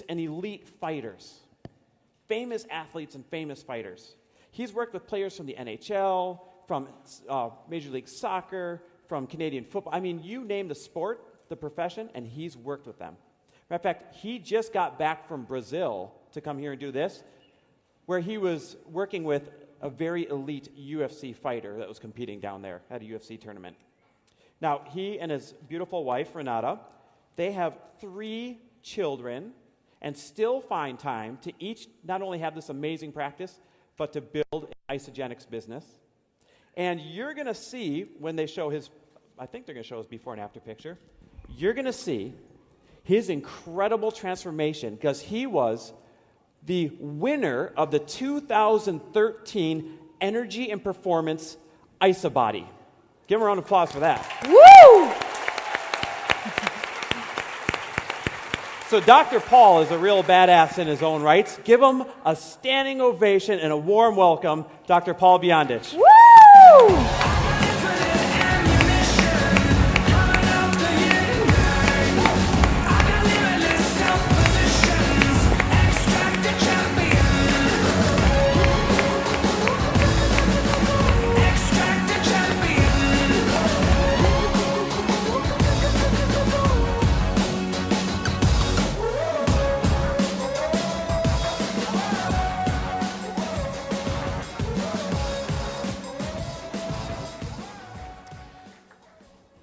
and elite fighters, famous athletes and famous fighters. He's worked with players from the NHL, from Major League Soccer, from Canadian football. I mean, you name the sport, the profession, and he's worked with them. Matter of fact, he just got back from Brazil to come here and do this, where he was working with a very elite UFC fighter that was competing down there at a UFC tournament. Now, he and his beautiful wife, Renata, they have 3 children and still find time to each not only have this amazing practice, but to build an Isagenix business. And you're going to see when they show his, I think they're going to show his before and after picture, you're going to see his incredible transformation because he was the winner of the 2013 Energy and Performance IsaBody. Give him a round of applause for that. Woo! So Dr. Paul is a real badass in his own rights. Give him a standing ovation and a warm welcome, Dr. Paul Biondich. Woo!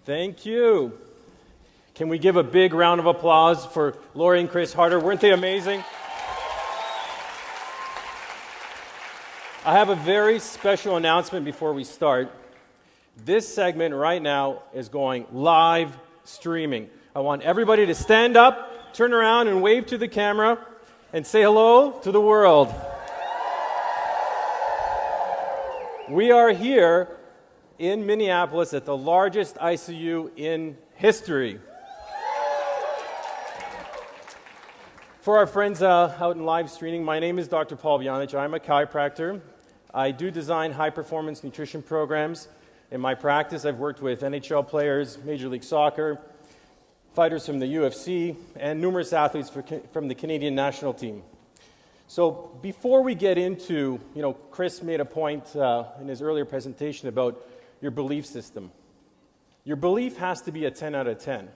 Thank you. Can we give a big round of applause for Lori and Chris Harder? Weren't they amazing? I have a very special announcement before we start. This segment right now is going live streaming. I want everybody to stand up, turn around, and wave to the camera and say hello to the world. We are here in Minneapolis at the largest ICU in history. For our friends out in live streaming, my name is Dr. Paul Biondich. I'm a chiropractor. I do design high-performance nutrition programs. In my practice, I've worked with NHL players, Major League Soccer, fighters from the UFC, and numerous athletes from the Canadian national team. So before we get into, Chris made a point in his earlier presentation about your belief system. Your belief has to be a 10 out of 10.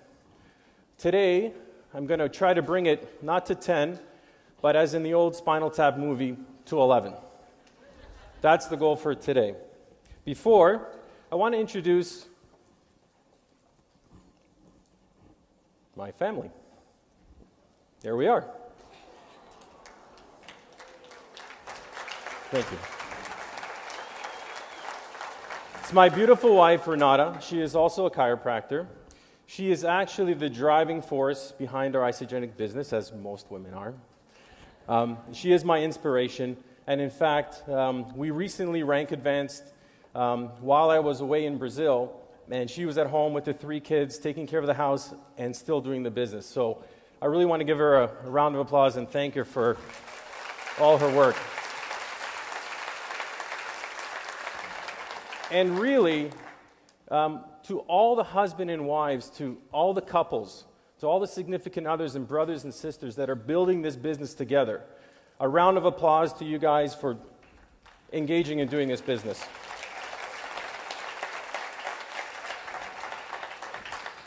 Today, I'm going to try to bring it not to 10, but as in the old Spinal Tap movie, to 11. That's the goal for today. Before, I want to introduce my family. There we are. Thank you. It's my beautiful wife, Renata. She is also a chiropractor. She is actually the driving force behind our Isagenix business, as most women are. She is my inspiration, and in fact, we recently rank advanced while I was away in Brazil, and she was at home with the 3 kids, taking care of the house, and still doing the business. So I really want to give her a round of applause and thank her for all her work. And really, to all the husband and wives, to all the couples, to all the significant others and brothers and sisters that are building this business together, a round of applause to you guys for engaging in doing this business.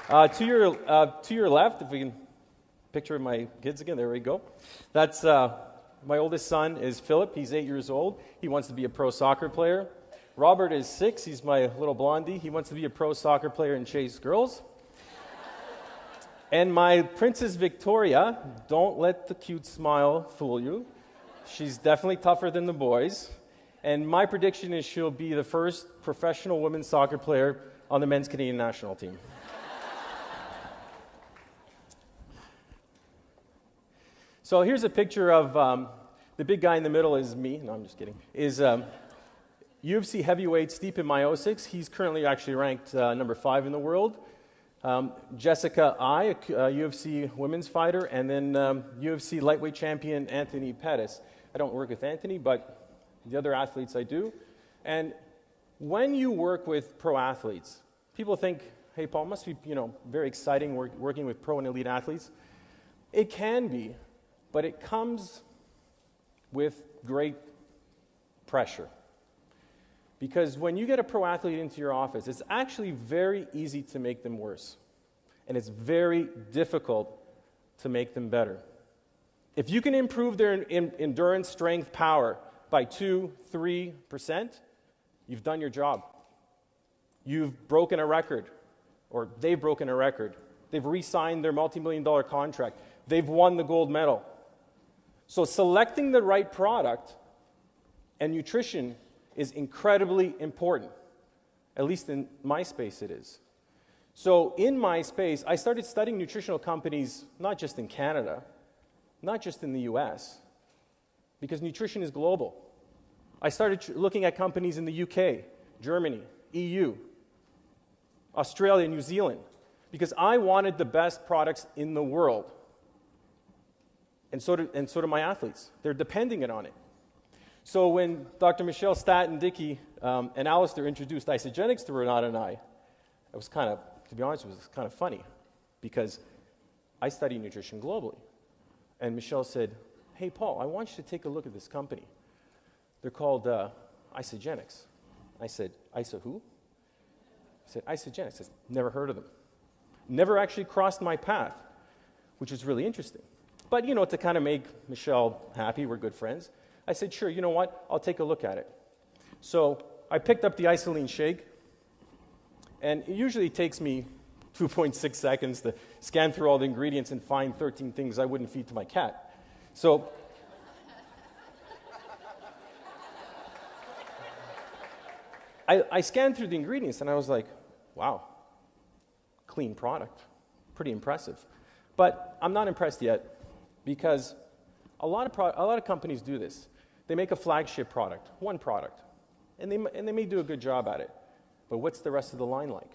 To your left, if we can picture my kids again, there we go. That's my oldest son is Philip. He's 8 years old. He wants to be a pro soccer player. Robert is 6. He's my little blondie. He wants to be a pro soccer player and chase girls. And my Princess Victoria, don't let the cute smile fool you. She's definitely tougher than the boys. And my prediction is she'll be the first professional women's soccer player on the men's Canadian national team. So here's a picture of the big guy in the middle is me. No, I'm just kidding. Is UFC heavyweight Stipe Miocic. He's currently actually ranked number 5 in the world. Jessica Ai, a UFC women's fighter, and then UFC lightweight champion Anthony Pettis. I don't work with Anthony, but the other athletes I do. And when you work with pro athletes, people think, hey, Paul, it must be very exciting working with pro and elite athletes. It can be, but it comes with great pressure. Because when you get a pro athlete into your office, it's actually very easy to make them worse. And it's very difficult to make them better. If you can improve their endurance, strength, power by 2-3%, you've done your job. You've broken a record, or they've broken a record. They've re-signed their multi-million-dollar contract. They've won the gold medal. So selecting the right product and nutrition is incredibly important. At least in my space it is. So in my space, I started studying nutritional companies not just in Canada, not just in the US, because nutrition is global. I started looking at companies in the UK, Germany, EU, Australia, New Zealand, because I wanted the best products in the world. And so do my athletes. They're depending on it. So when Dr. Michelle Staten Dickey and Alistair introduced Isagenix to Renata and I, it was kind of, to be honest, it was kind of funny, because I study nutrition globally. And Michelle said, hey, Paul, I want you to take a look at this company. They're called Isagenix. I said, Isa who? I said, Isagenix. I said, never heard of them. Never actually crossed my path, which is really interesting. But, you know, to kind of make Michelle happy, we're good friends, I said, sure, you know what? I'll take a look at it. So I picked up the Isagenix shake, and it usually takes me 2.6 seconds to scan through all the ingredients and find 13 things I wouldn't feed to my cat. So I scanned through the ingredients, and I was like, wow, clean product. Pretty impressive. But I'm not impressed yet, because a lot of companies do this. They make a flagship product, one product, and they may do a good job at it. But what's the rest of the line like?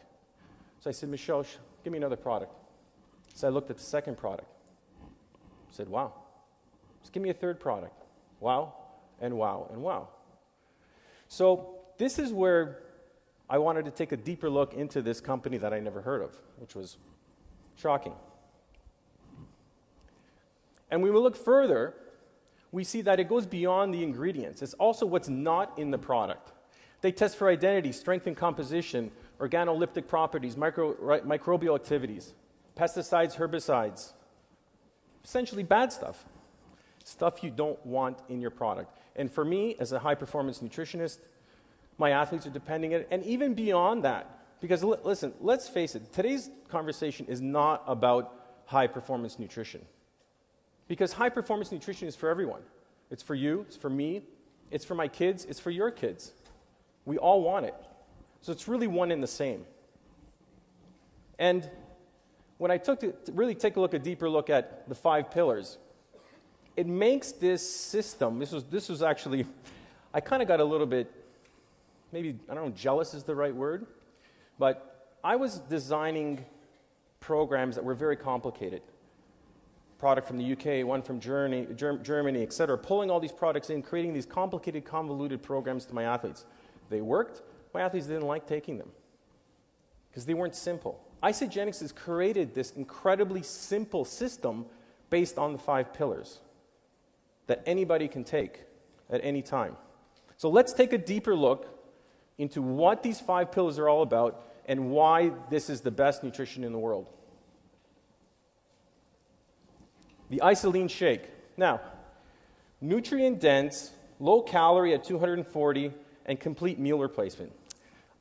So I said, Michelle, give me another product. So I looked at the second product. I said, wow. Just give me a third product. Wow, and wow, and wow. So this is where I wanted to take a deeper look into this company that I never heard of, which was shocking. And when we look further, we see that it goes beyond the ingredients. It's also what's not in the product. They test for identity, strength and composition, organoleptic properties, microbial activities, pesticides, herbicides, essentially bad stuff. Stuff you don't want in your product. And for me, as a high-performance nutritionist, my athletes are depending on it, and even beyond that. Because listen, let's face it, today's conversation is not about high-performance nutrition. Because high-performance nutrition is for everyone. It's for you, it's for me, it's for my kids, it's for your kids. We all want it. So it's really one and the same. And when I took to really take a deeper look at the 5 pillars, it makes this system, this was actually, I kind of got a little bit, maybe, I don't know, jealous is the right word, but I was designing programs that were very complicated. Product from the UK, one from Germany, et cetera, pulling all these products in, creating these complicated, convoluted programs to my athletes. They worked. My athletes didn't like taking them because they weren't simple. Isagenix has created this incredibly simple system based on the 5 pillars that anybody can take at any time. So let's take a deeper look into what these 5 pillars are all about and why this is the best nutrition in the world. The Isagenix shake. Now, nutrient-dense, low-calorie at 240, and complete meal replacement.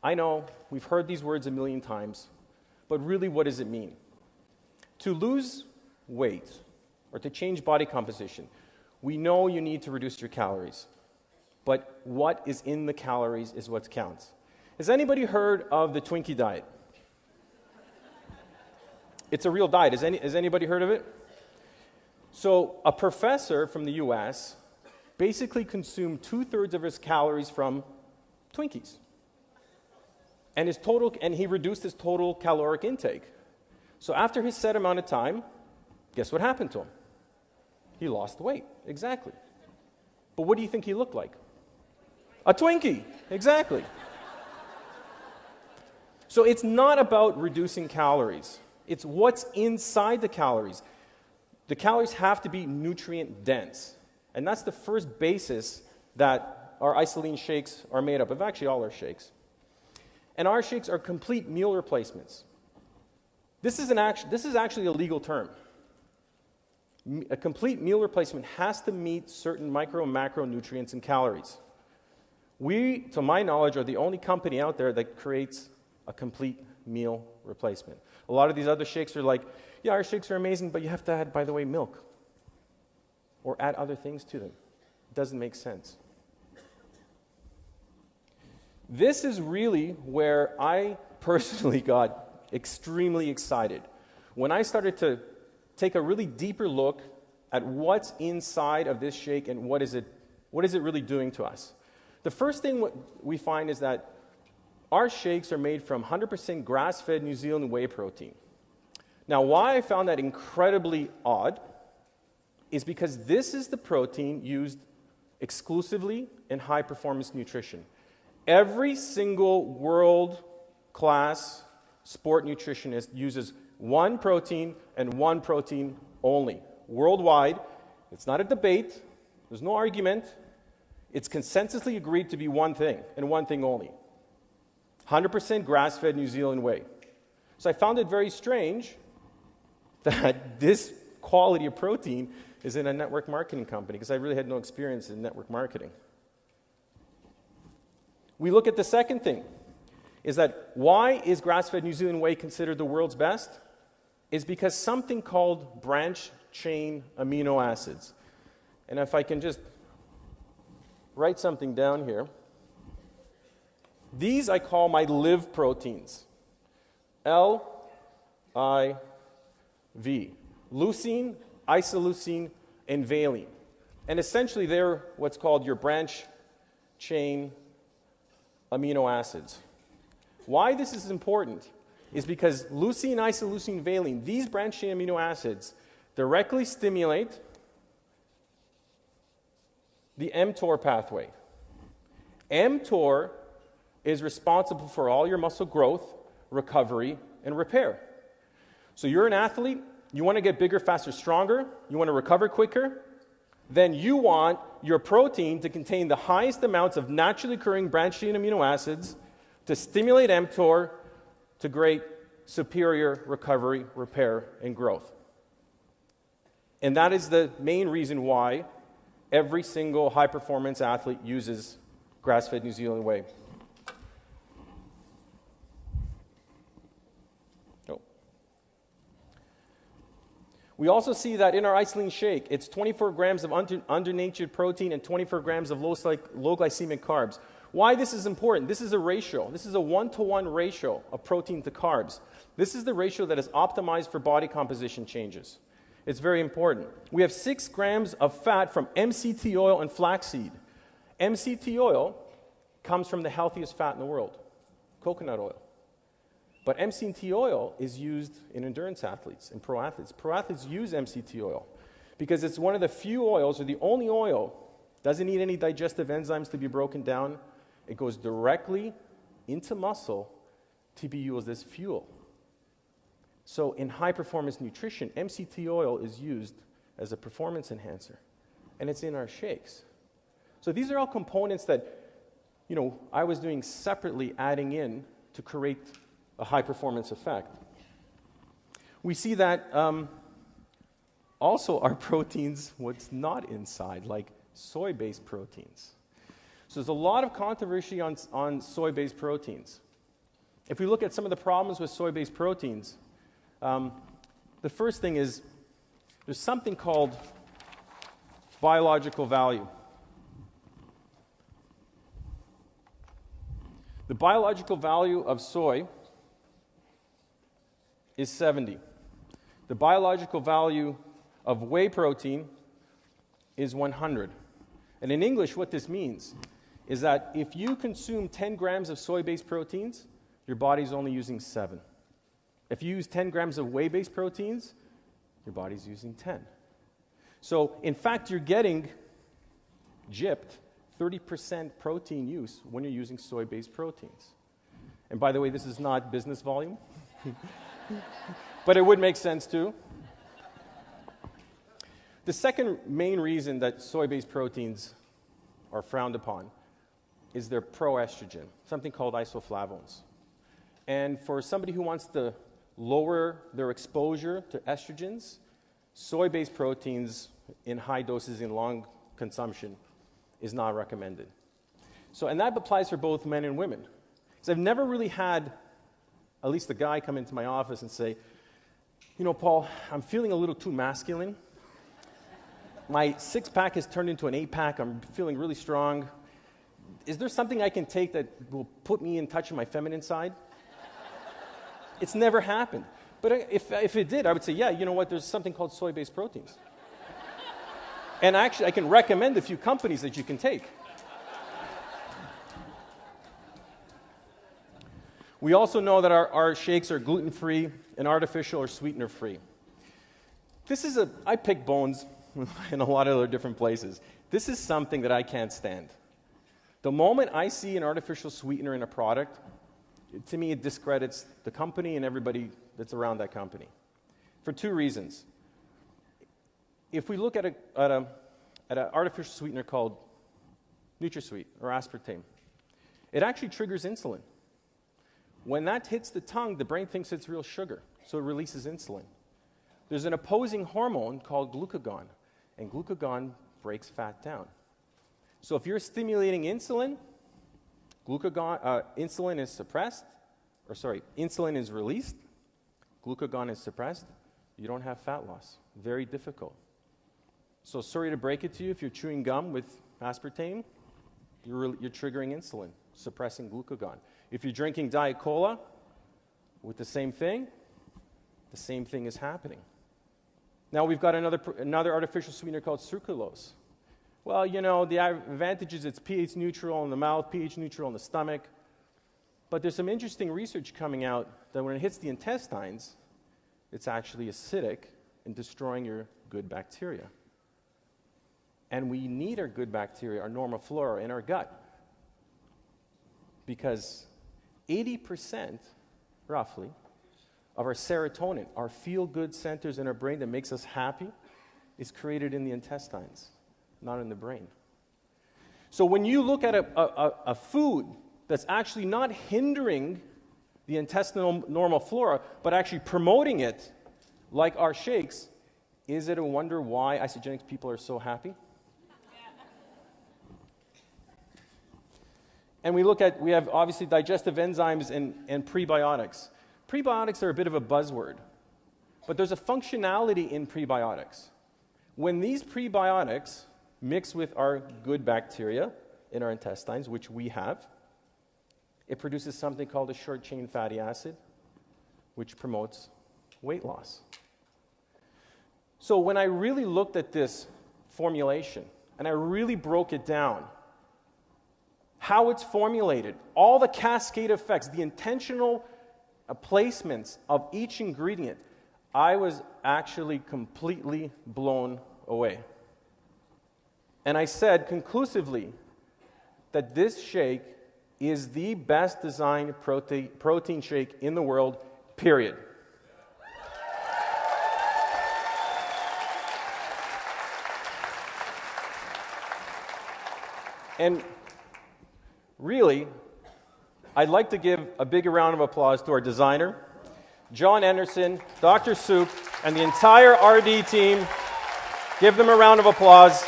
I know, we've heard these words a million times, but really what does it mean? To lose weight, or to change body composition, we know you need to reduce your calories. But what is in the calories is what counts. Has anybody heard of the Twinkie diet? It's a real diet. Has anybody heard of it? So a professor from the US basically consumed 2/3 of his calories from Twinkies. And he reduced his total caloric intake. So after his set amount of time, guess what happened to him? He lost weight, exactly. But what do you think he looked like? A Twinkie, exactly. So it's not about reducing calories. It's what's inside the calories. the calories have to be nutrient dense. And that's the first basis that our isoline shakes are made up of, actually all our shakes. And our shakes are complete meal replacements. This is actually a legal term. A complete meal replacement has to meet certain micro and macronutrients and calories. We, to my knowledge, are the only company out there that creates a complete meal replacement. A lot of these other shakes are like, yeah, our shakes are amazing, but you have to add, by the way, milk. Or add other things to them. It doesn't make sense. This is really where I personally got extremely excited. When I started to take a really deeper look at what's inside of this shake and what is it really doing to us. The first thing we find is that our shakes are made from 100% grass-fed New Zealand whey protein. Now, why I found that incredibly odd is because this is the protein used exclusively in high-performance nutrition. Every single world-class sport nutritionist uses one protein and one protein only. Worldwide, it's not a debate, there's no argument, it's consensusly agreed to be one thing, and one thing only. 100% grass-fed New Zealand whey. So I found it very strange that this quality of protein is in a network marketing company, because I really had no experience in network marketing. We look at the second thing, is that why is grass-fed New Zealand whey considered the world's best? Is because something called branch-chain amino acids. And if I can just write something down here, these I call my live proteins. L-I-V. Leucine, isoleucine, and valine. And essentially they're what's called your branch-chain amino acids. Why this is important is because leucine, isoleucine, valine, these branch-chain amino acids directly stimulate the mTOR pathway. mTOR is responsible for all your muscle growth, recovery, and repair. So you're an athlete, you want to get bigger, faster, stronger, you want to recover quicker, then you want your protein to contain the highest amounts of naturally occurring branched-chain amino acids to stimulate mTOR to great superior recovery, repair, and growth. And that is the main reason why every single high-performance athlete uses grass-fed New Zealand whey. We also see that in our isoline shake, it's 24 grams of undernatured protein and 24 grams of low glycemic carbs. Why this is important? This is a ratio. This is a 1-to-1 ratio of protein to carbs. This is the ratio that is optimized for body composition changes. It's very important. We have 6 grams of fat from MCT oil and flaxseed. MCT oil comes from the healthiest fat in the world, coconut oil. But MCT oil is used in endurance athletes and pro athletes. Pro athletes use MCT oil because it's one of the few oils, or the only oil, doesn't need any digestive enzymes to be broken down. It goes directly into muscle to be used as fuel. So in high-performance nutrition, MCT oil is used as a performance enhancer, and it's in our shakes. So these are all components that, I was doing separately, adding in to create a high-performance effect. We see that also our proteins, what's not inside, like soy-based proteins. So there's a lot of controversy on soy-based proteins. If we look at some of the problems with soy-based proteins, the first thing is there's something called biological value. The biological value of soy is 70. The biological value of whey protein is 100. And in English, what this means is that if you consume 10 grams of soy-based proteins, your body's only using 7. If you use 10 grams of whey-based proteins, your body's using 10. So, in fact, you're getting gypped 30% protein use when you're using soy-based proteins. And by the way, this is not business volume. But it would make sense too. The second main reason that soy-based proteins are frowned upon is their proestrogen, something called isoflavones. And for somebody who wants to lower their exposure to estrogens, soy-based proteins in high doses in long consumption is not recommended. So, and that applies for both men and women. Because I've never really had at least a guy come into my office and say, you know, Paul, I'm feeling a little too masculine. My six-pack has turned into an eight-pack. I'm feeling really strong. Is there something I can take that will put me in touch with my feminine side? It's never happened. But if it did, I would say, yeah, you know what, there's something called soy-based proteins. And actually, I can recommend a few companies that you can take. We also know that our shakes are gluten-free and artificial or sweetener-free. I pick bones in a lot of other different places. This is something that I can't stand. The moment I see an artificial sweetener in a product, to me it discredits the company and everybody that's around that company. For two reasons. If we look at an artificial sweetener called NutraSweet or aspartame, it actually triggers insulin. When that hits the tongue, the brain thinks it's real sugar, so it releases insulin. There's an opposing hormone called glucagon, and glucagon breaks fat down. So if you're stimulating insulin, insulin is released, glucagon is suppressed, you don't have fat loss. Very difficult. So sorry to break it to you, if you're chewing gum with aspartame, you're triggering insulin, suppressing glucagon. If you're drinking Diet Cola with the same thing is happening. Now we've got another artificial sweetener called sucralose. Well, you know, the advantage is it's pH neutral in the mouth, pH neutral in the stomach. But there's some interesting research coming out that when it hits the intestines, it's actually acidic and destroying your good bacteria. And we need our good bacteria, our normal flora, in our gut. Because 80%, roughly, of our serotonin, our feel-good centers in our brain that makes us happy, is created in the intestines, not in the brain. So when you look at a food that's actually not hindering the intestinal normal flora, but actually promoting it, like our shakes, is it a wonder why Isagenix people are so happy? And we have obviously digestive enzymes and prebiotics. Prebiotics are a bit of a buzzword, but there's a functionality in prebiotics. When these prebiotics mix with our good bacteria in our intestines, which we have, it produces something called a short-chain fatty acid, which promotes weight loss. So when I really looked at this formulation, and I really broke it down, how it's formulated, all the cascade effects, the intentional placements of each ingredient, I was actually completely blown away. And I said conclusively that this shake is the best designed protein shake in the world, period. And really, I'd like to give a big round of applause to our designer, John Anderson, Dr. Soup, and the entire RD team. Give them a round of applause.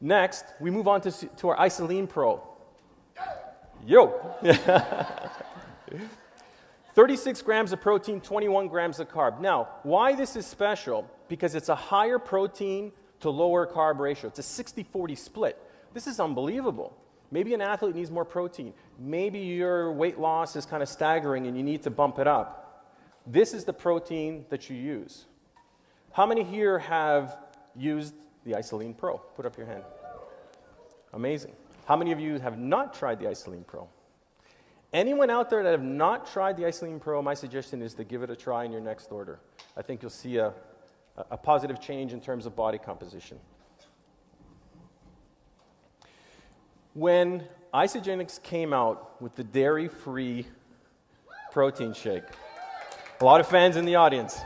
Next, we move on to our Isoline Pro. Yo! 36 grams of protein, 21 grams of carb. Now, why this is special? Because it's a higher protein to lower carb ratio. It's a 60-40 split. This is unbelievable. Maybe an athlete needs more protein. Maybe your weight loss is kind of staggering and you need to bump it up. This is the protein that you use. How many here have used the Isoline Pro? Put up your hand. Amazing. How many of you have not tried the Isoline Pro? Anyone out there that have not tried the Isoline Pro, my suggestion is to give it a try in your next order. I think you'll see a positive change in terms of body composition. When Isagenix came out with the dairy-free protein shake. A lot of fans in the audience.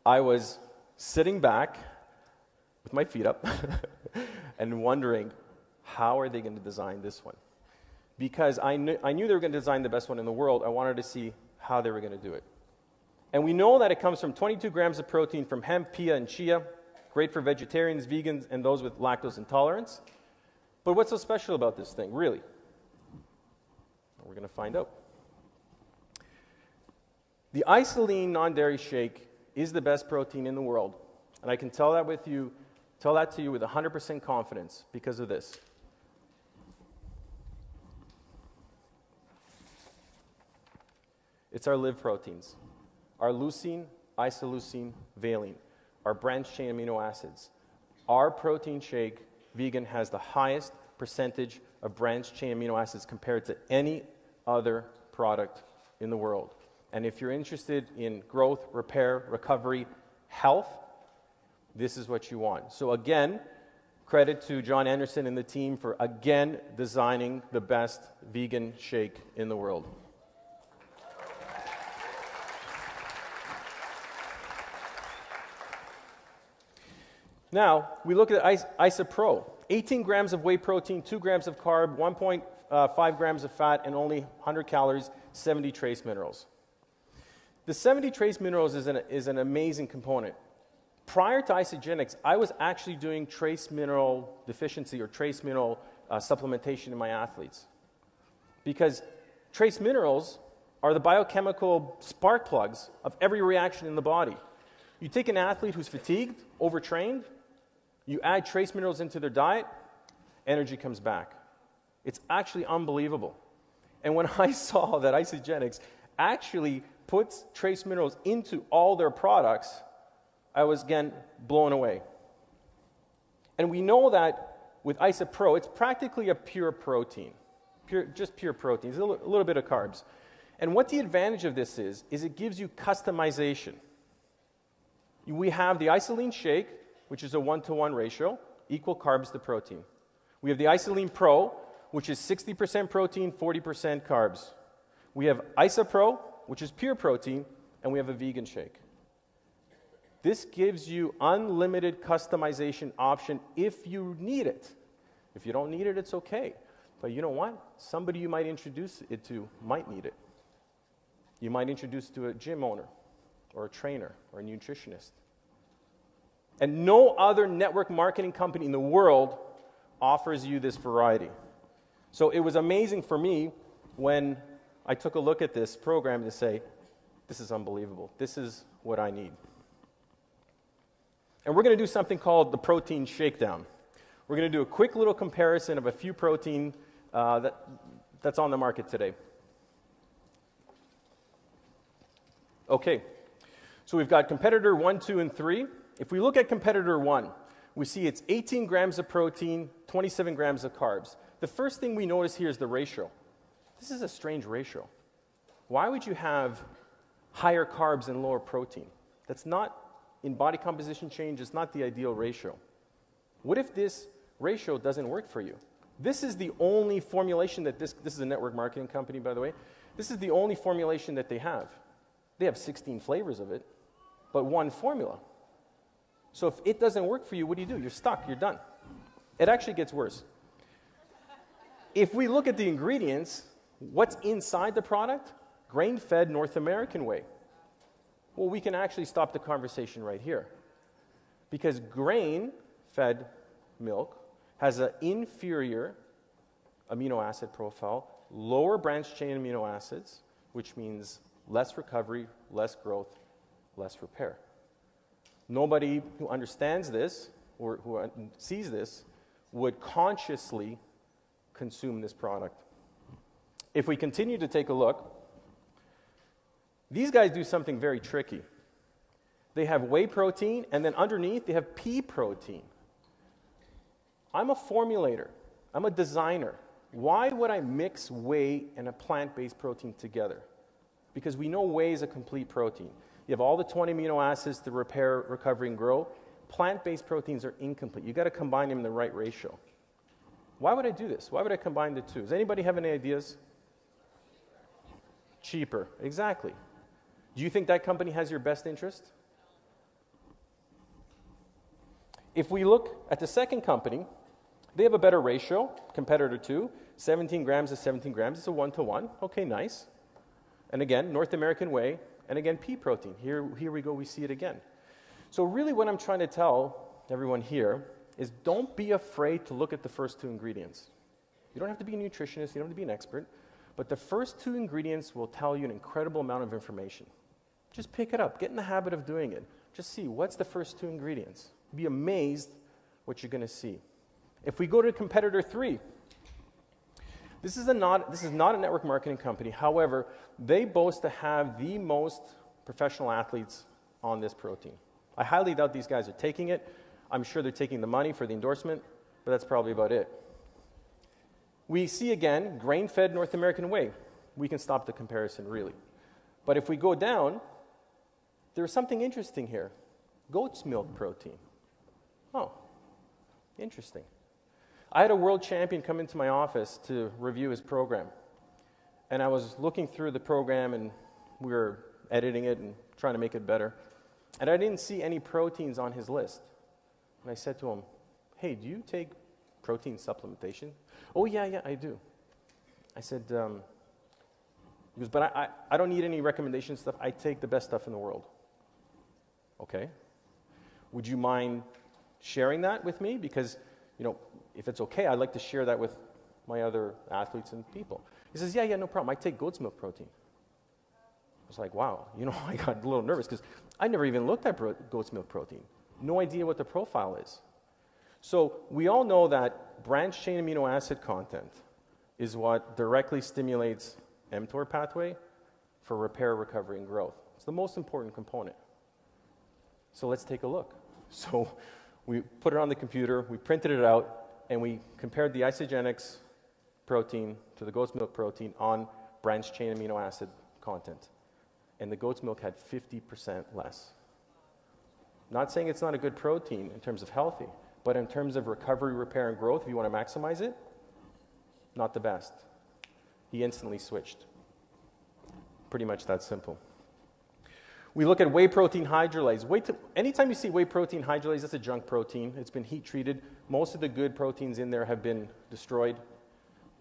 I was sitting back with my feet up and wondering, how are they going to design this one? Because I knew they were going to design the best one in the world. I wanted to see how they were going to do it. And we know that it comes from 22 grams of protein from hemp, pea, and chia. Great for vegetarians, vegans, and those with lactose intolerance. But what's so special about this thing, really? We're going to find out. The Isagenix non-dairy shake is the best protein in the world. And I can tell that to you with 100% confidence because of this. It's our live proteins. Our leucine, isoleucine, valine, our branched chain amino acids. Our protein shake, vegan, has the highest percentage of branched chain amino acids compared to any other product in the world. And if you're interested in growth, repair, recovery, health, this is what you want. So again, credit to John Anderson and the team for again designing the best vegan shake in the world. Now, we look at IsaPro. 18 grams of whey protein, 2 grams of carb, 1.5 grams of fat, and only 100 calories, 70 trace minerals. The 70 trace minerals is an amazing component. Prior to Isagenix, I was actually doing trace mineral deficiency or trace mineral supplementation in my athletes. Because trace minerals are the biochemical spark plugs of every reaction in the body. You take an athlete who's fatigued, overtrained, you add trace minerals into their diet, energy comes back. It's actually unbelievable. And when I saw that Isagenix actually puts trace minerals into all their products, I was again blown away. And we know that with IsaPro, it's practically a pure protein, just pure protein. There's a little bit of carbs. And what the advantage of this is it gives you customization. We have the Isagenix shake, which is a 1-to-1 ratio, equal carbs to protein. We have the Isagenix Pro, which is 60% protein, 40% carbs. We have IsaPro, which is pure protein, and we have a vegan shake. This gives you unlimited customization option if you need it. If you don't need it, it's okay. But you know what? Somebody you might introduce it to might need it. You might introduce it to a gym owner or a trainer or a nutritionist. And no other network marketing company in the world offers you this variety. So it was amazing for me when I took a look at this program to say, this is unbelievable. This is what I need. And we're going to do something called the protein shakedown. We're going to do a quick little comparison of a few protein that's on the market today. Okay, so we've got competitor 1, 2, and 3. If we look at competitor 1, we see it's 18 grams of protein, 27 grams of carbs. The first thing we notice here is the ratio. This is a strange ratio. Why would you have higher carbs and lower protein? That's not, in body composition change, it's not the ideal ratio. What if this ratio doesn't work for you? This is the only formulation that this is a network marketing company, by the way. This is the only formulation that they have. They have 16 flavors of it, but one formula. So if it doesn't work for you, what do? You're stuck, you're done. It actually gets worse. If we look at the ingredients, what's inside the product? Grain-fed North American whey. Well, we can actually stop the conversation right here. Because grain-fed milk has an inferior amino acid profile, lower branched chain amino acids, which means less recovery, less growth, less repair. Nobody who understands this or who sees this would consciously consume this product. If we continue to take a look, these guys do something very tricky. They have whey protein, and then underneath they have pea protein. I'm a formulator. I'm a designer. Why would I mix whey and a plant-based protein together? Because we know whey is a complete protein. You have all the 20 amino acids to repair, recover, and grow. Plant-based proteins are incomplete. You've got to combine them in the right ratio. Why would I do this? Why would I combine the two? Does anybody have any ideas? cheaper. Exactly. Do you think that company has your best interest? If we look at the second company, they have a better ratio, competitor 2, 17 grams to 17 grams. It's a 1-to-1. Okay, nice. And again, North American whey, and again, pea protein. Here we go, we see it again. So really what I'm trying to tell everyone here is don't be afraid to look at the first 2 ingredients. You don't have to be a nutritionist, you don't have to be an expert, but the first 2 ingredients will tell you an incredible amount of information. Just pick it up, get in the habit of doing it. Just see, what's the first 2 ingredients? Be amazed what you're going to see. If we go to competitor 3, this is not a network marketing company. However, they boast to have the most professional athletes on this protein. I highly doubt these guys are taking it. I'm sure they're taking the money for the endorsement, but that's probably about it. We see again, grain-fed North American whey. We can stop the comparison, really. But if we go down, there's something interesting here. Goat's milk protein. Oh, interesting. I had a world champion come into my office to review his program. And I was looking through the program, and we were editing it and trying to make it better. And I didn't see any proteins on his list. And I said to him, hey, do you take protein supplementation? Oh, yeah, I do. I said, he goes, but I don't need any recommendation stuff. I take the best stuff in the world. Okay. Would you mind sharing that with me? Because, if it's okay, I'd like to share that with my other athletes and people. He says, yeah, no problem. I take goat's milk protein. I was like, wow. I got a little nervous because I never even looked at goat's milk protein. No idea what the profile is. So we all know that branched chain amino acid content is what directly stimulates mTOR pathway for repair, recovery, and growth. It's the most important component. So let's take a look. So we put it on the computer, we printed it out, and we compared the Isagenix protein to the goat's milk protein on branched chain amino acid content. And the goat's milk had 50% less. Not saying it's not a good protein in terms of healthy, but in terms of recovery, repair, and growth, if you want to maximize it, not the best. He instantly switched. Pretty much that simple. We look at whey protein hydrolase. Anytime you see whey protein hydrolase, that's a junk protein. It's been heat treated. Most of the good proteins in there have been destroyed.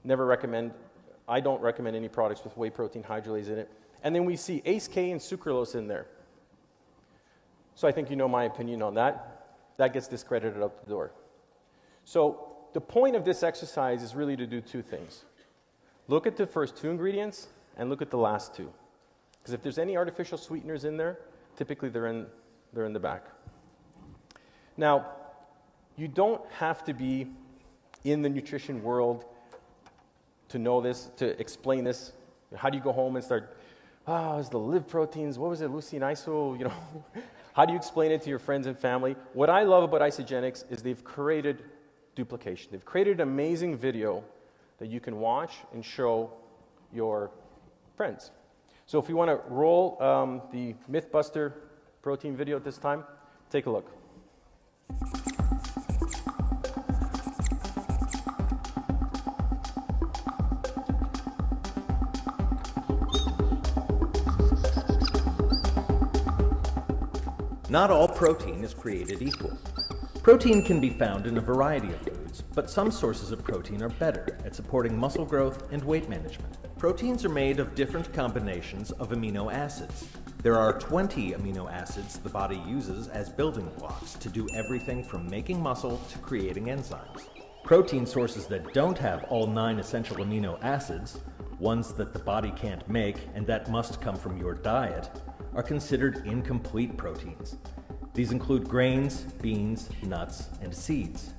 I don't recommend any products with whey protein hydrolase in it. And then we see ACE-K and sucralose in there. So I think you know my opinion on that. That gets discredited out the door. So the point of this exercise is really to do 2 things. Look at the first 2 ingredients and look at the last 2. Because if there's any artificial sweeteners in there, typically they're in the back. Now, you don't have to be in the nutrition world to know this, to explain this. How do you go home and start, it's the live proteins, what was it, leucine iso, How do you explain it to your friends and family? What I love about Isagenix is they've created duplication. They've created an amazing video that you can watch and show your friends. So if you want to roll the Mythbuster protein video at this time, take a look. Not all protein is created equal. Protein can be found in a variety of foods, but some sources of protein are better at supporting muscle growth and weight management. Proteins are made of different combinations of amino acids. There are 20 amino acids the body uses as building blocks to do everything from making muscle to creating enzymes. Protein sources that don't have all 9 essential amino acids, ones that the body can't make and that must come from your diet, are considered incomplete proteins. These include grains, beans, nuts, and seeds.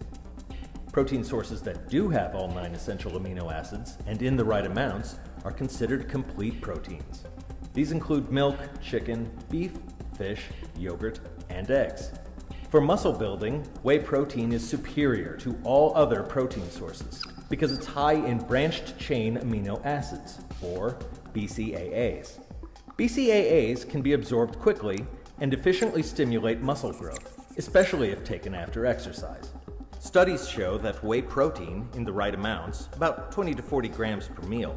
Protein sources that do have all 9 essential amino acids, and in the right amounts, are considered complete proteins. These include milk, chicken, beef, fish, yogurt, and eggs. For muscle building, whey protein is superior to all other protein sources because it's high in branched chain amino acids, or BCAAs. BCAAs can be absorbed quickly and efficiently stimulate muscle growth, especially if taken after exercise. Studies show that whey protein, in the right amounts, about 20 to 40 grams per meal,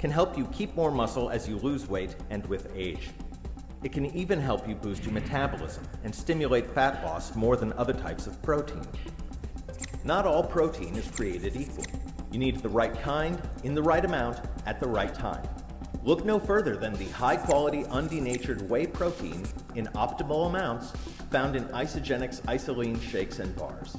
can help you keep more muscle as you lose weight and with age. It can even help you boost your metabolism and stimulate fat loss more than other types of protein. Not all protein is created equal. You need the right kind, in the right amount, at the right time. Look no further than the high-quality, undenatured whey protein in optimal amounts found in Isagenix isoline shakes and bars.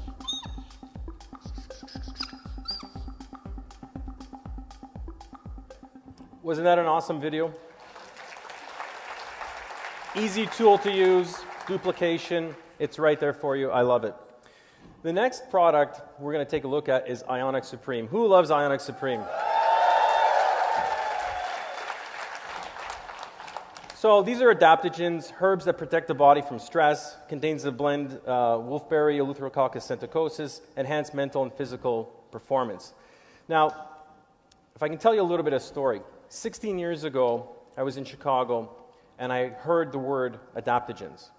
Wasn't that an awesome video? Easy tool to use, duplication, it's right there for you. I love it. The next product we're going to take a look at is Isagenix Supreme. Who loves Isagenix Supreme? So these are adaptogens, herbs that protect the body from stress, contains a blend wolfberry, Eleutherococcus senticosus, enhance mental and physical performance. Now, if I can tell you a little bit of story. 16 years ago, I was in Chicago, and I heard the word adaptogens.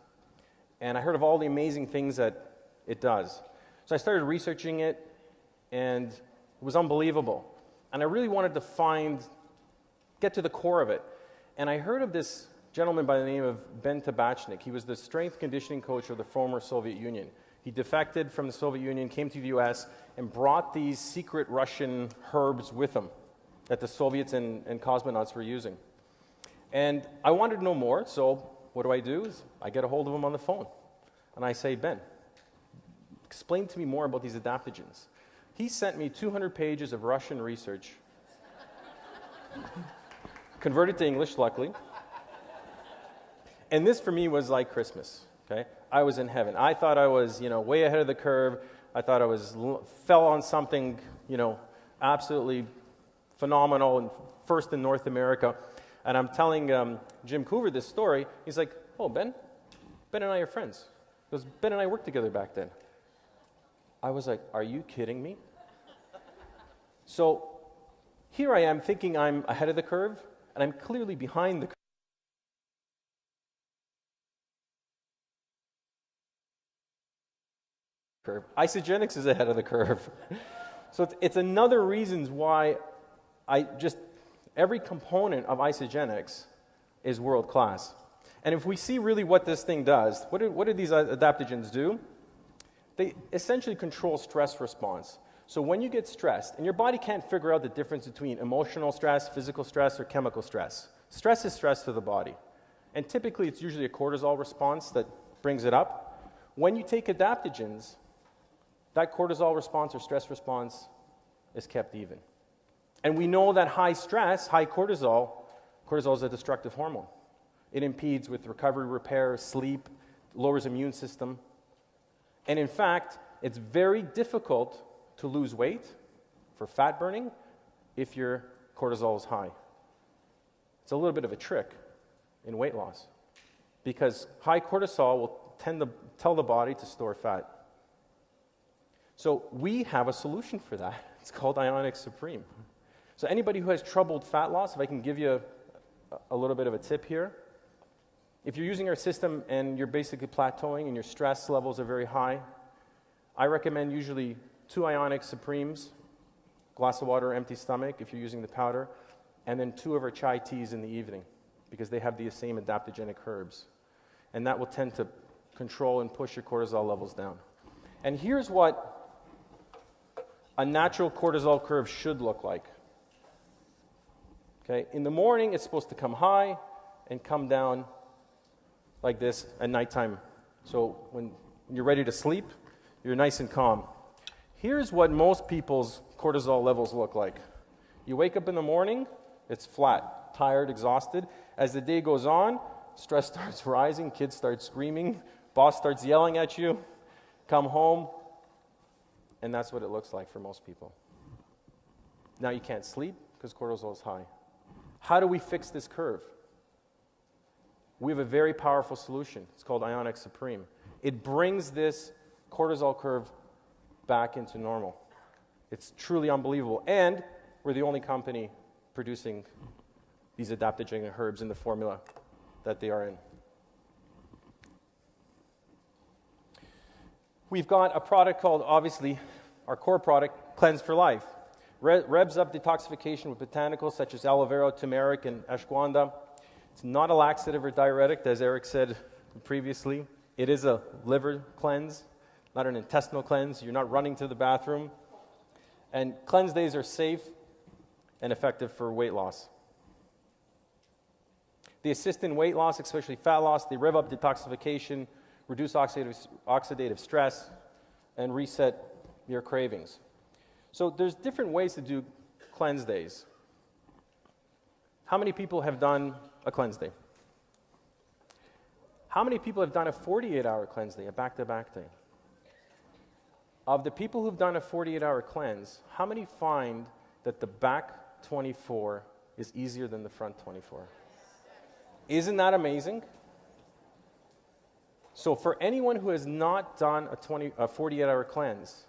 And I heard of all the amazing things that it does. So I started researching it, and it was unbelievable. And I really wanted to get to the core of it. And I heard of this gentleman by the name of Ben Tabachnik. He was the strength conditioning coach of the former Soviet Union. He defected from the Soviet Union, came to the US, and brought these secret Russian herbs with him that the Soviets and cosmonauts were using. And I wanted to know more, so what do? I get a hold of him on the phone. And I say, Ben, explain to me more about these adaptogens. He sent me 200 pages of Russian research, converted to English, luckily. And this, for me, was like Christmas, okay? I was in heaven. I thought I was, way ahead of the curve. I thought I fell on something, absolutely phenomenal and first in North America. And I'm telling Jim Coover this story. He's like, oh, Ben and I are friends. Because Ben and I worked together back then. I was like, are you kidding me? So here I am thinking I'm ahead of the curve, and I'm clearly behind the curve. Isagenix is ahead of the curve. So it's another reason why every component of Isagenix is world class. And if we see really what this thing does, what do these adaptogens do? They essentially control stress response. So when you get stressed, and your body can't figure out the difference between emotional stress, physical stress, or chemical stress. Stress is stress to the body. And typically it's usually a cortisol response that brings it up. When you take adaptogens, that cortisol response or stress response is kept even. And we know that high stress, high cortisol is a destructive hormone. It impedes with recovery, repair, sleep, lowers immune system. And in fact, it's very difficult to lose weight for fat burning if your cortisol is high. It's a little bit of a trick in weight loss because high cortisol will tend to tell the body to store fat. So we have a solution for that. It's called Isagenix Supreme. So anybody who has troubled fat loss, if I can give you a little bit of a tip here, if you're using our system and you're basically plateauing and your stress levels are very high, I recommend usually 2 Isagenix Supremes, glass of water, empty stomach if you're using the powder, and then 2 of our chai teas in the evening because they have the same adaptogenic herbs. And that will tend to control and push your cortisol levels down. And here's what a natural cortisol curve should look like. Okay, in the morning, it's supposed to come high and come down like this at nighttime. So when you're ready to sleep, you're nice and calm. Here's what most people's cortisol levels look like. You wake up in the morning, it's flat, tired, exhausted. As the day goes on, stress starts rising, kids start screaming, boss starts yelling at you, come home, and that's what it looks like for most people. Now you can't sleep because cortisol is high. How do we fix this curve? We have a very powerful solution. It's called Isagenix Supreme. It brings this cortisol curve back into normal. It's truly unbelievable. And we're the only company producing these adaptogenic herbs in the formula that they are in. We've got a product called, obviously, our core product, Cleanse for Life. Revs up detoxification with botanicals such as aloe vera, turmeric, and ashwagandha. It's not a laxative or diuretic, as Eric said previously. It is a liver cleanse, not an intestinal cleanse. You're not running to the bathroom. And cleanse days are safe and effective for weight loss. They assist in weight loss, especially fat loss. They rev up detoxification, reduce oxidative stress, and reset your cravings. So there's different ways to do cleanse days. How many people have done a cleanse day? How many people have done a 48-hour cleanse day, a back-to-back day? Of the people who've done a 48-hour cleanse, how many find that the back 24 is easier than the front 24? Isn't that amazing? So for anyone who has not done a 48-hour cleanse,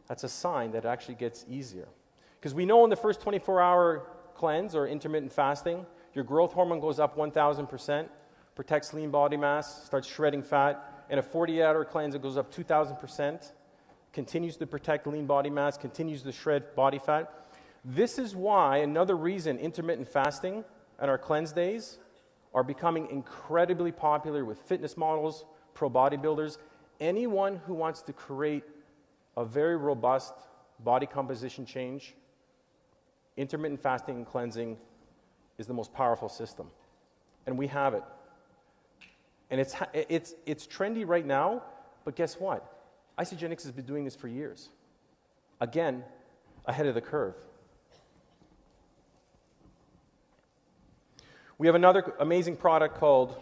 that's a sign that it actually gets easier. Because we know in the first 24-hour cleanse or intermittent fasting, your growth hormone goes up 1,000%, protects lean body mass, starts shredding fat. In a 48-hour cleanse, it goes up 2,000%, continues to protect lean body mass, continues to shred body fat. This is why, another reason, intermittent fasting and our cleanse days are becoming incredibly popular with fitness models, pro bodybuilders. Anyone who wants to create a very robust body composition change, intermittent fasting and cleansing is the most powerful system. And we have it. And it's trendy right now, but guess what? Isagenix has been doing this for years. Again, ahead of the curve. We have another amazing product called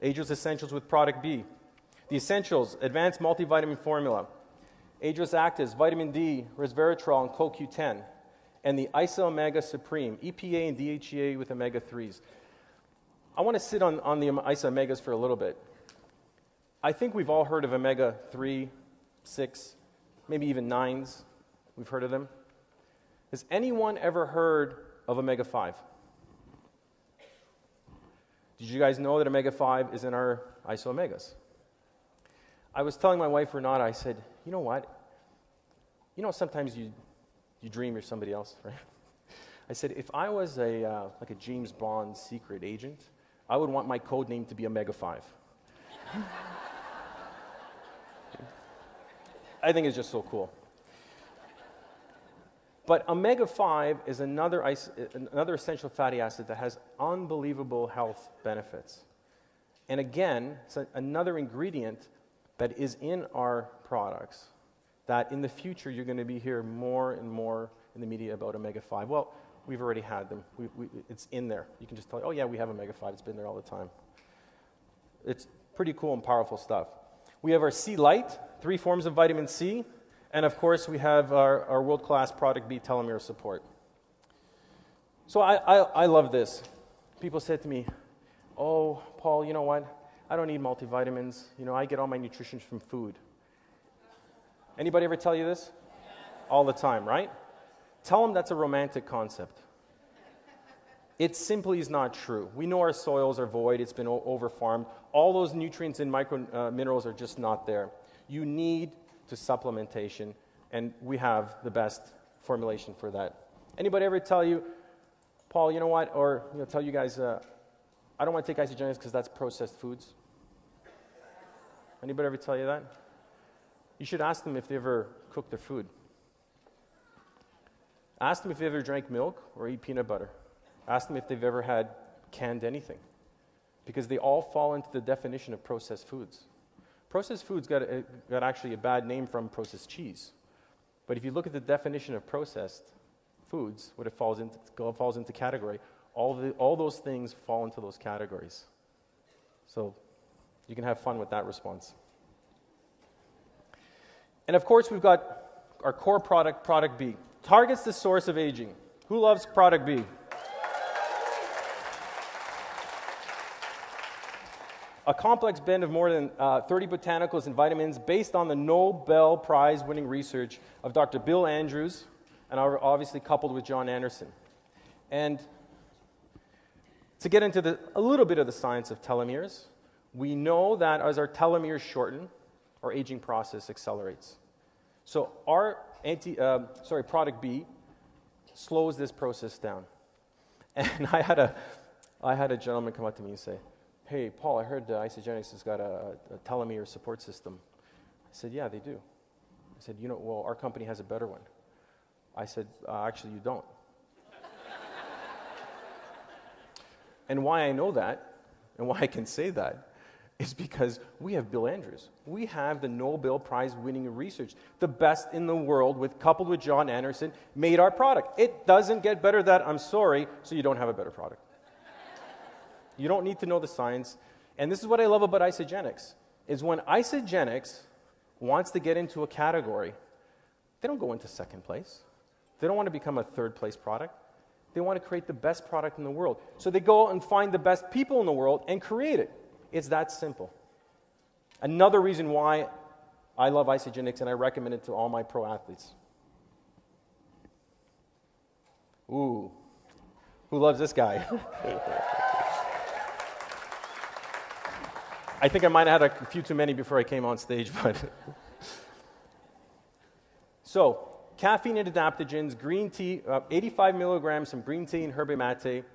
Ageless Essentials with Product B. The Essentials, Advanced Multivitamin Formula. Ageless Actives, Vitamin D, Resveratrol, and CoQ10. And the Isa Omega Supreme, EPA and DHEA with omega-3s. I want to sit on the Isa Omegas for a little bit. I think we've all heard of omega-3, 6, maybe even 9s. We've heard of them. Has anyone ever heard of omega-5? Did you guys know that omega-5 is in our Isa Omegas? I was telling my wife Renata, I said, you know what? You know sometimes you dream you're somebody else, right? I said, if I was like a James Bond secret agent, I would want my code name to be Omega-5. I think it's just so cool. But omega-5 is another essential fatty acid that has unbelievable health benefits. And again, it's another ingredient that is in our products that in the future you're going to be hearing more and more in the media about omega-5. Well, we've already had them. It's in there. You can just tell, oh yeah, we have omega-5. It's been there all the time. It's pretty cool and powerful stuff. We have our C Light, 3 forms of vitamin C, and of course we have our world-class Product B telomere support. So I love this. People said to me, oh, Paul, you know what? I don't need multivitamins. You know, I get all my nutrition from food. Anybody ever tell you this? All the time, right? Tell them that's a romantic concept. It simply is not true. We know our soils are void. It's been over-farmed. All those nutrients and minerals are just not there. You need to supplementation, and we have the best formulation for that. Anybody ever tell you, Paul, you know what? Or tell you guys, I don't want to take Isagenix because that's processed foods. Anybody ever tell you that? You should ask them if they ever cook their food. Ask them if they ever drank milk or eat peanut butter. Ask them if they've ever had canned anything. Because they all fall into the definition of processed foods. Processed foods got actually a bad name from processed cheese. But if you look at the definition of processed foods, what it falls into category, all those things fall into those categories. So you can have fun with that response. And of course, we've got our core product, Product B. Targets the source of aging. Who loves Product B? A complex blend of more than 30 botanicals and vitamins based on the Nobel Prize-winning research of Dr. Bill Andrews, and obviously coupled with John Anderson. And to get into a little bit of the science of telomeres, we know that as our telomeres shorten, our aging process accelerates. So our Product B slows this process down. And I had a gentleman come up to me and say, "Hey, Paul, I heard Isagenix has got a telomere support system." I said, "Yeah, they do." I said, "Well, our company has a better one." I said, "Actually, you don't." And why I know that, and why I can say that, is because we have Bill Andrews. We have the Nobel Prize winning research. The best in the world, coupled with John Anderson, made our product. It doesn't get better than that, I'm sorry, so you don't have a better product. You don't need to know the science. And this is what I love about Isagenix, is when Isagenix wants to get into a category, they don't go into second place. They don't want to become a third place product. They want to create the best product in the world. So they go and find the best people in the world and create it. It's that simple. Another reason why I love Isagenix and I recommend it to all my pro athletes. Ooh, who loves this guy? I think I might have had a few too many before I came on stage, but. So, caffeine and adaptogens, green tea, 85 milligrams, some green tea and yerba mate.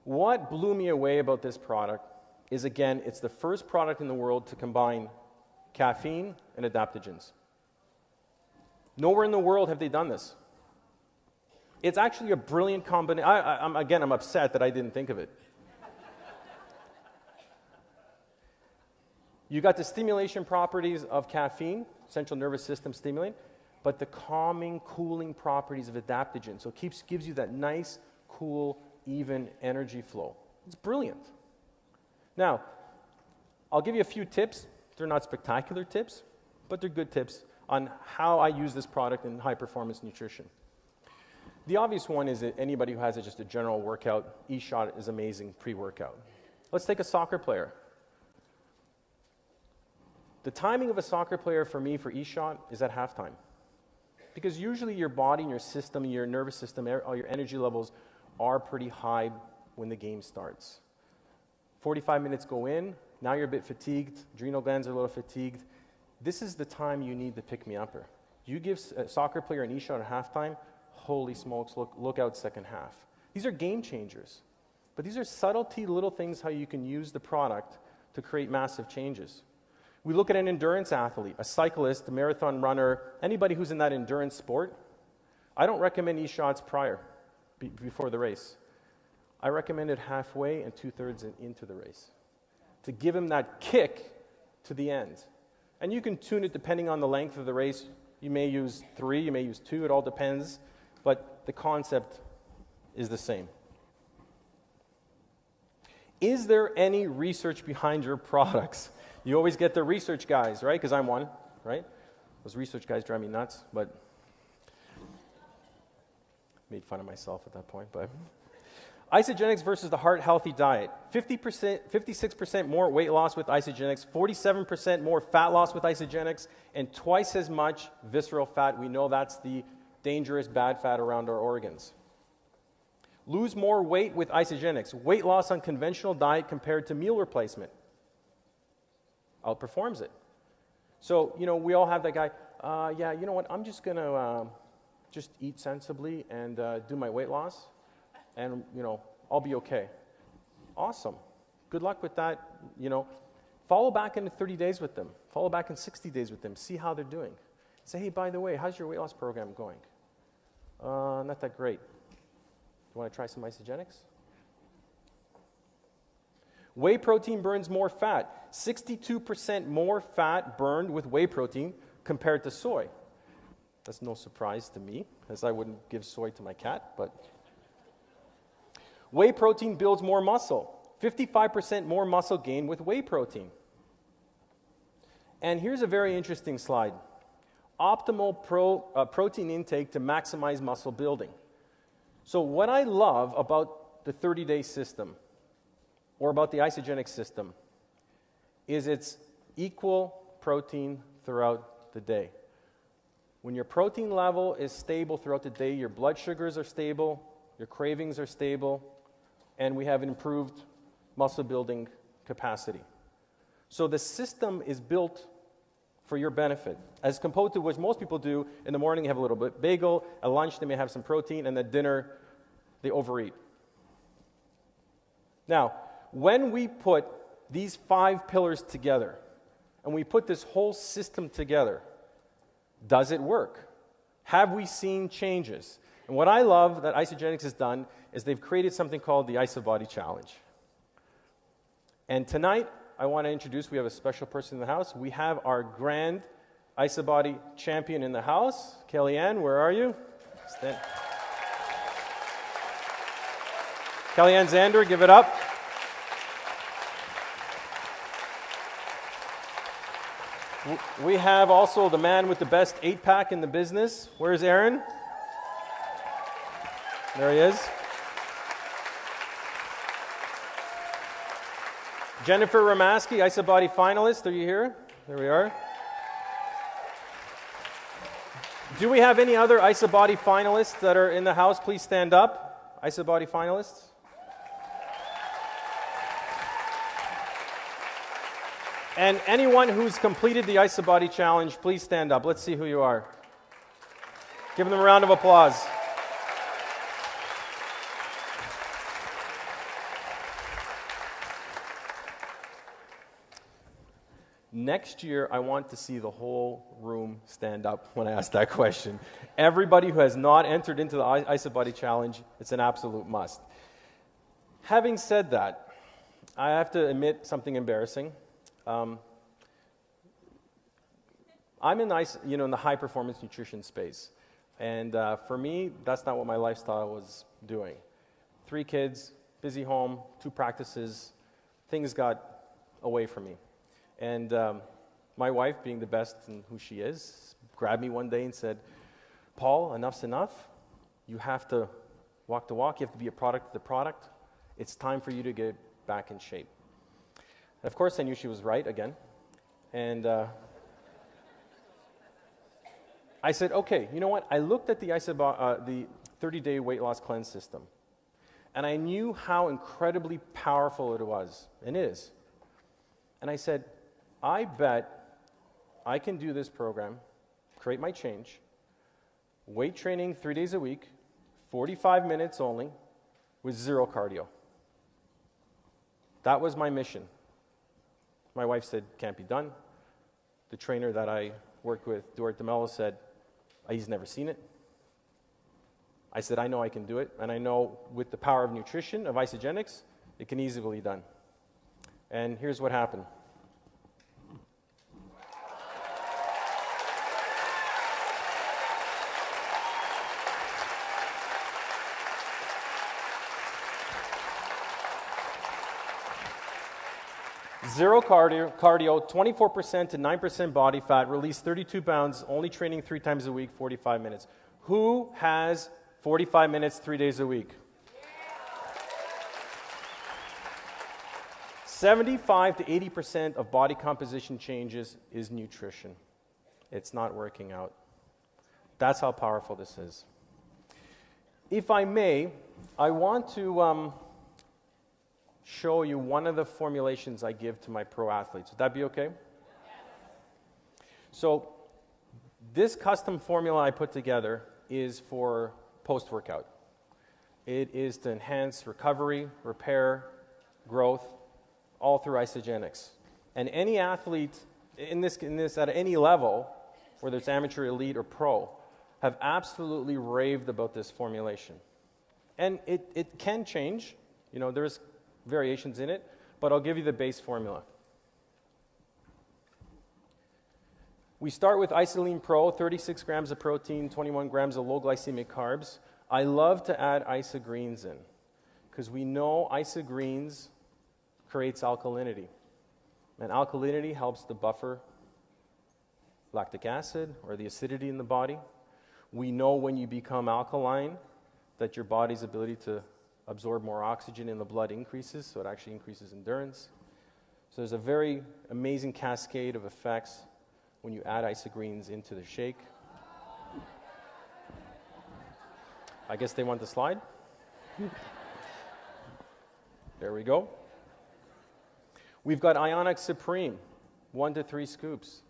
What blew me away about this product is, again, it's the first product in the world to combine caffeine and adaptogens. Nowhere in the world have they done this. It's actually a brilliant combination. I'm upset that I didn't think of it. You got the stimulation properties of caffeine, central nervous system stimulant, but the calming, cooling properties of adaptogen. So it gives you that nice, cool, even energy flow. It's brilliant. Now, I'll give you a few tips. They're not spectacular tips, but they're good tips on how I use this product in high-performance nutrition. The obvious one is that anybody who has just a general workout, E-Shot is amazing pre-workout. Let's take a soccer player. The timing of a soccer player for me for E-Shot is at halftime. Because usually your body and your system, your nervous system, all your energy levels are pretty high when the game starts. 45 minutes go in, now you're a bit fatigued, adrenal glands are a little fatigued. This is the time you need the pick-me-upper. You give a soccer player an E-Shot at halftime, holy smokes, look out second half. These are game changers. But these are subtlety, little things how you can use the product to create massive changes. We look at an endurance athlete, a cyclist, a marathon runner, anybody who's in that endurance sport. I don't recommend E-Shots prior, before the race. I recommend it halfway and 2/3 into the race to give him that kick to the end. And you can tune it depending on the length of the race. You may use 3, you may use 2, it all depends, but the concept is the same. Is there any research behind your products? You always get the research guys, right? Because I'm one, right? Those research guys drive me nuts, but made fun of myself at that point. But Isagenix versus the heart-healthy diet. 56% more weight loss with Isagenix, 47% more fat loss with Isagenix, and twice as much visceral fat. We know that's the dangerous bad fat around our organs. Lose more weight with Isagenix. Weight loss on conventional diet compared to meal replacement. Outperforms it. So, we all have that guy, yeah, you know what, I'm just going to just eat sensibly and do my weight loss, and, I'll be okay. Awesome. Good luck with that. Follow back in 30 days with them. Follow back in 60 days with them. See how they're doing. Say, hey, by the way, how's your weight loss program going? Not that great. You want to try some Isagenix? Whey protein burns more fat. 62% more fat burned with whey protein compared to soy. That's no surprise to me, as I wouldn't give soy to my cat, but whey protein builds more muscle. 55% more muscle gain with whey protein. And here's a very interesting slide. Optimal protein intake to maximize muscle building. So what I love about the 30-day system, or about the Isagenix system, is it's equal protein throughout the day. When your protein level is stable throughout the day, your blood sugars are stable, your cravings are stable, and we have an improved muscle building capacity. So the system is built for your benefit, as opposed to what most people do. In the morning, they have a little bit bagel. At lunch, they may have some protein. And at dinner, they overeat. Now, when we put these 5 pillars together, and we put this whole system together, does it work? Have we seen changes? And what I love that Isagenix has done is they've created something called the IsaBody Challenge. And tonight, I want to introduce, we have a special person in the house. We have our grand IsaBody champion in the house. Kellyanne, where are you? Stand. Kellyanne Zander, give it up. We have also the man with the best 8-pack in the business. Where's Aaron? There he is. Jennifer Ramaski, IsaBody finalist. Are you here? There we are. Do we have any other IsaBody finalists that are in the house? Please stand up. IsaBody finalists. And anyone who's completed the IsaBody Challenge, please stand up. Let's see who you are. Give them a round of applause. Next year, I want to see the whole room stand up when I ask that question. Everybody who has not entered into the IsaBody Challenge, it's an absolute must. Having said that, I have to admit something embarrassing. I'm in the high-performance nutrition space, and for me, that's not what my lifestyle was doing. 3 kids, busy home, 2 practices, things got away from me. And my wife, being the best in who she is, grabbed me one day and said, "Paul, enough's enough. You have to walk the walk. You have to be a product of the product. It's time for you to get back in shape." And of course, I knew she was right again. And I said, okay, you know what? I looked at the 30-day weight loss cleanse system, and I knew how incredibly powerful it was, and is. And I said, I bet I can do this program, create my change, weight training 3 days a week, 45 minutes only, with 0 cardio. That was my mission. My wife said, can't be done. The trainer that I worked with, Duarte DeMello, said, he's never seen it. I said, I know I can do it, and I know with the power of nutrition, of Isagenix, it can easily be done. And here's what happened. Zero cardio, 24% to 9% body fat, release 32 pounds, only training 3 times a week, 45 minutes. Who has 45 minutes 3 days a week? 75 to 80% of body composition changes is nutrition. It's not working out. That's how powerful this is. If I may, I want to show you one of the formulations I give to my pro athletes. Would that be okay? So this custom formula I put together is for post-workout. It is to enhance recovery, repair, growth, all through Isagenix. And any athlete in this at any level, whether it's amateur, elite, or pro, have absolutely raved about this formulation. And it can change. You know, there's variations in it, but I'll give you the base formula. We start with Isoline Pro, 36 grams of protein, 21 grams of low glycemic carbs. I love to add isogreens in, because we know isogreens creates alkalinity. And alkalinity helps to buffer lactic acid or the acidity in the body. We know when you become alkaline that your body's ability to absorb more oxygen in the blood increases, so it actually increases endurance. So there's a very amazing cascade of effects when you add isogreens into the shake. I guess they want the slide. There we go. We've got Ionic Supreme, 1 to 3 scoops.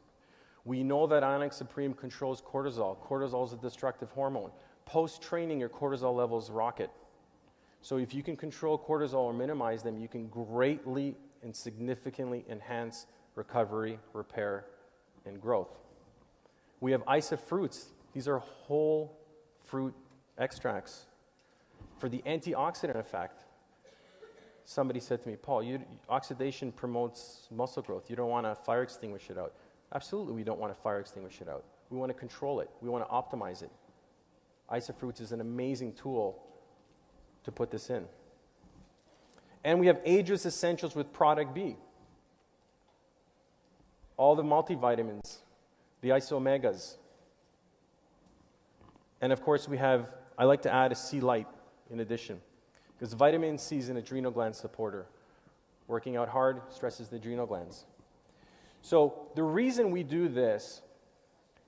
We know that Ionix Supreme controls cortisol. Cortisol is a destructive hormone. Post-training, your cortisol levels rocket. So if you can control cortisol or minimize them, you can greatly and significantly enhance recovery, repair, and growth. We have Isofruits. These are whole fruit extracts for the antioxidant effect. Somebody said to me, Paul, oxidation promotes muscle growth. You don't want to fire extinguish it out. Absolutely, we don't want to fire extinguish it out. We want to control it. We want to optimize it. Isofruits is an amazing tool to put this in. And we have Ageless Essentials with Product B. All the multivitamins, the iso-omegas. And of course I like to add a C Light in addition, because vitamin C is an adrenal gland supporter. Working out hard stresses the adrenal glands. So the reason we do this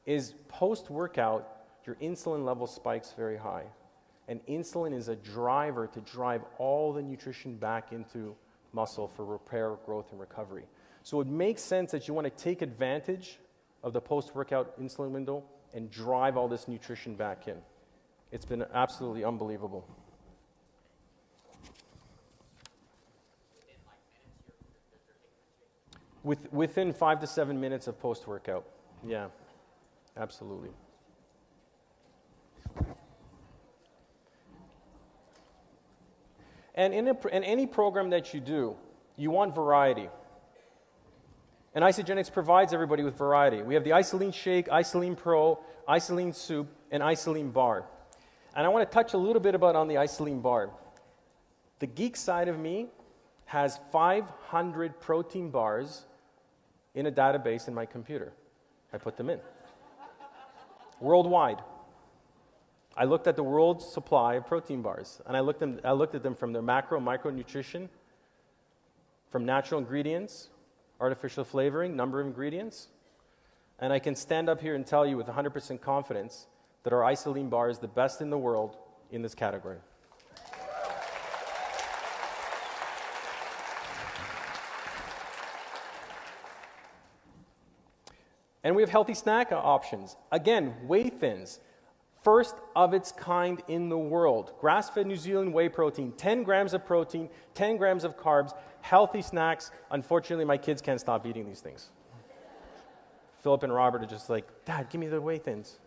is post-workout, your insulin level spikes very high. And insulin is a driver to drive all the nutrition back into muscle for repair, growth, and recovery. So it makes sense that you want to take advantage of the post-workout insulin window and drive all this nutrition back in. It's been absolutely unbelievable. Within 5 to 7 minutes of post-workout. Yeah, absolutely. And in any program that you do, you want variety. And Isagenix provides everybody with variety. We have the Isoline Shake, Isoline Pro, Isoline Soup, and Isoline Bar. And I want to touch a little bit on the Isoline Bar. The geek side of me has 500 protein bars in a database in my computer. I put them in. Worldwide. I looked at the world's supply of protein bars, and I looked at them from their macro, micronutrition, from natural ingredients, artificial flavoring, number of ingredients, and I can stand up here and tell you with 100% confidence that our Isoline bar is the best in the world in this category. And we have healthy snack options. Again, whey thins. First of its kind in the world. Grass-fed New Zealand whey protein, 10 grams of protein, 10 grams of carbs, healthy snacks. Unfortunately, my kids can't stop eating these things. Philip and Robert are just like, Dad, give me the whey thins.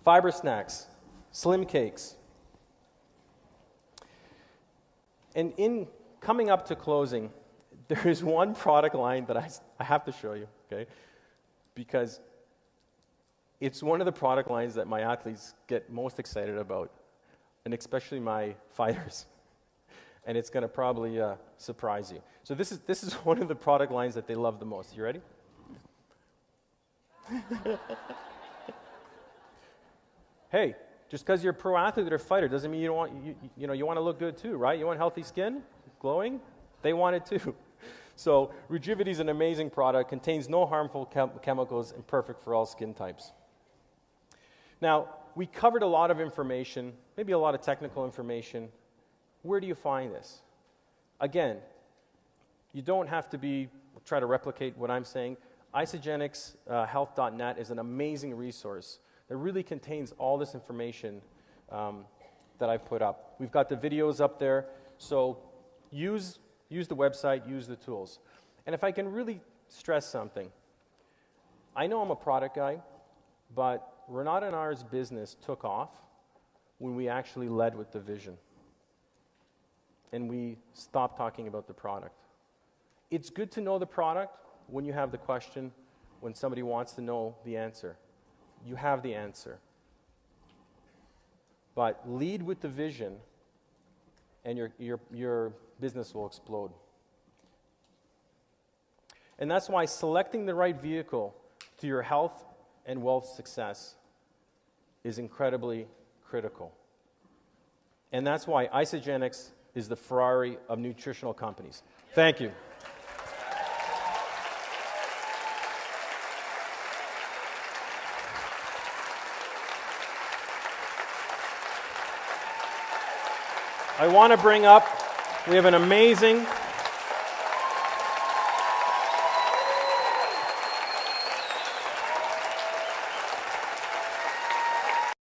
Fiber snacks, slim cakes. And in coming up to closing, there is one product line that I have to show you, okay? Because it's one of the product lines that my athletes get most excited about, and especially my fighters. And it's going to probably surprise you. So this is one of the product lines that they love the most. You ready? Hey, just because you're a pro athlete or fighter doesn't mean you don't want you want to look good too, right? You want healthy skin, glowing? They want it too. So Rejuvity is an amazing product, contains no harmful chemicals, and perfect for all skin types. Now, we covered a lot of information, maybe a lot of technical information. Where do you find this? Again, you don't have to try to replicate what I'm saying. Isagenixhealth.net is an amazing resource that really contains all this information that I've put up. We've got the videos up there, so use the website, use the tools. And if I can really stress something, I know I'm a product guy, but Renata and R's business took off when we actually led with the vision. And we stopped talking about the product. It's good to know the product when you have the question, when somebody wants to know the answer. You have the answer. But lead with the vision, and your business will explode. And that's why selecting the right vehicle to your health and wealth success is incredibly critical. And that's why Isagenix is the Ferrari of nutritional companies. Thank you. I want to bring up, we have an amazing